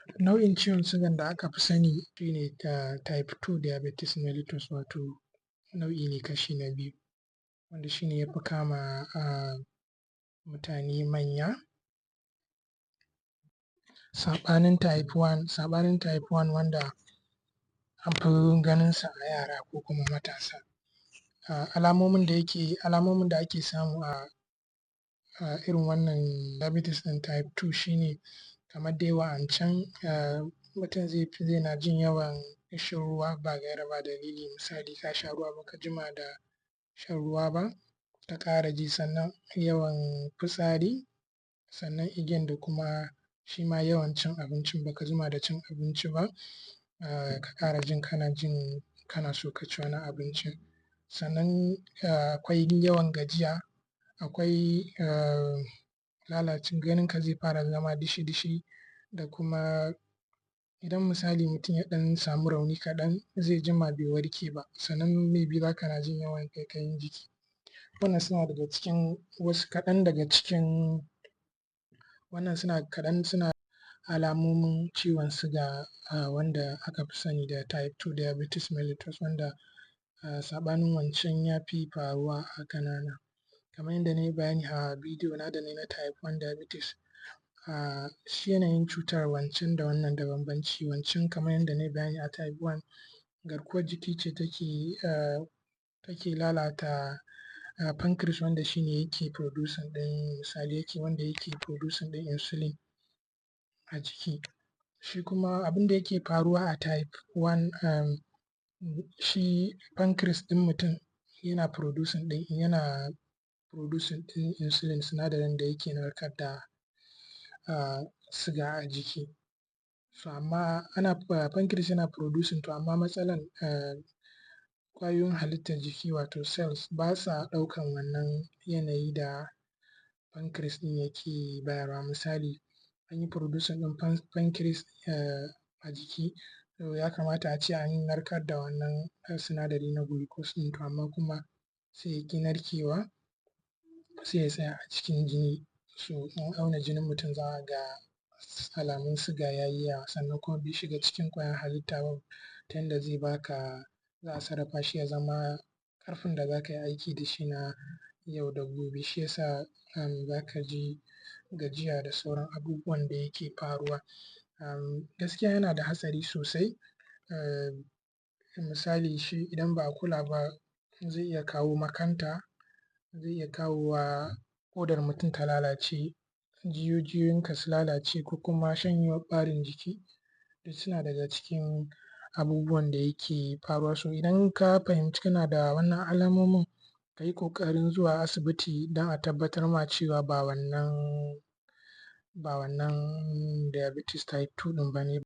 Nau'in ciwon sugan da aka fi sani shi ne type 2 diabetes mellitus, wato nau'i ne kashi na biyu, wanda shi ne ya fi kama mutane manya, saɓanin type 1 wanda an fi ganinsa a yara ko kuma matasa. Alamomin da ake samu a irin wannan diabetes ɗin type 2 shi ne kamar dai wa'ancan, mutum zai na jin yawan ƙishin ruwa ba gaira ba dalili, misali ka sha ruwa ba ka jima da shan ruwa ba ka ƙara ji, sannan yawan fitsari, sannan again da kuma shi ma yawan cin abinci ba ka jima da cin abinci ba ka ƙara jin kana so ka ci wani abincin, sannan akwai yawan gajiya, akwai ganinka zai fara zama dishi-dishi, da kuma idan misali mutum ya ɗan samu rauni kaɗan zai jima bai warke ba, sannan maybe za ka na jin yawan ƙaiƙayin jiki. Wannan suna daga cikin wasu kaɗan daga cikin alamomin ciwon suga wanda aka fi sani da type 2 diabetes mellitus, wanda saɓanin wancan ya fi faruwa a ƙanana. Kamar yadda na yi bayani a bidiyo na da na yi na type 1 diabetes, shi yanayin cutar wancan da wannan da bambanci. Wancan kamar yadda na yi bayani a type 1 garkuwar jiki ce take lalata pancreas, wanda shi ne yake producing ɗin insulin a jiki. Shi kuma abin da yake faruwa a type 1, shi pancreas ɗin mutum yana producing ɗin insulin, sinadarin da yake narkar da suga a jiki. So amma pancreas yana producing, to amma matsalan ƙwayoyin halittar jiki wato cells ba sa ɗaukan wannan yanayi da pancreas ɗin yake bayarwa. Misali an yi producing ɗin pancreas a jiki, to ya kamata a ce an narkar da wannan sinadari na glucose ɗin, to amma kuma sai ya ƙi narkewa, sai ya tsaya a cikin jini. So in an auna jinin mutum za a ga alamun suga ya yi yawa, sannan kuma bai shiga cikin ƙwayar halitta ba ta yanda za a sarrafa shi ya zama ƙarfin da za ka yi aiki da shi na yau da gobe. Shi ya sa za ka ji gajiya da sauran abubuwan da yake faruwa. Gaskiya yana da hatsari sosai, misali shi idan ba a kula ba zai iya kawo makanta, zai iya kawowa ƙodar mutum ta lalace, jijiyoyinka su lalace, ko kuma shanyewar ɓarin jiki, duk suna daga cikin abubuwan da yake faruwa. So idan ka fahimci kana da wannan alamomin, ka yi ƙoƙarin zuwa asibiti don a tabbatar ma cewa ba wannan diabetes type 2 ɗin ba ne.